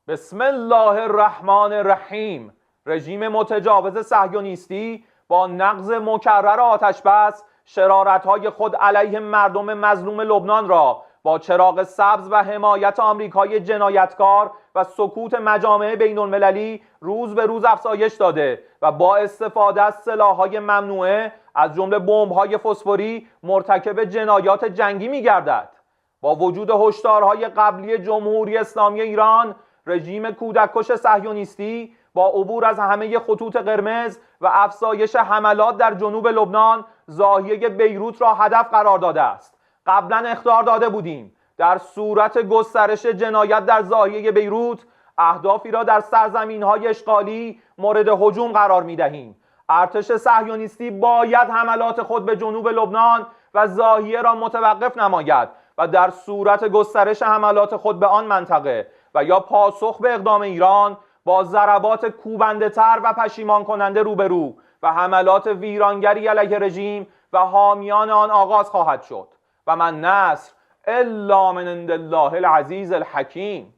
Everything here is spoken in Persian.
بسم الله الرحمن الرحیم. رژیم متجاوز صهیونیستی با نقض مکرر آتش بس شرارت‌های خود علیه مردم مظلوم لبنان را با چراغ سبز و حمایت آمریکای جنایتکار و سکوت مجامع بین‌المللی روز به روز افزایش داده و با استفاده از سلاح‌های ممنوعه از جمله بمب‌های فسفوری مرتکب جنایات جنگی می‌گردد. با وجود هشدارهای قبلی جمهوری اسلامی ایران، رژیم کودککش صهیونیستی با عبور از همه خطوط قرمز و افزایش حملات در جنوب لبنان ضاحیه بیروت را هدف قرار داده است. قبلا اخطار داده بودیم در صورت گسترش جنایت در ضاحیه بیروت اهدافی را در سرزمین‌های اشغالی مورد هجوم قرار می‌دهیم. ارتش صهیونیستی باید حملات خود به جنوب لبنان و ضاحیه را متوقف نماید و در صورت گسترش حملات خود به آن منطقه و یا پاسخ به اقدام ایران با ضربات کوبنده تر و پشیمان کننده روبرو و حملات ویرانگری علیه رژیم و حامیان آن آغاز خواهد شد و من نصر الا من عند الله العزیز الحکیم.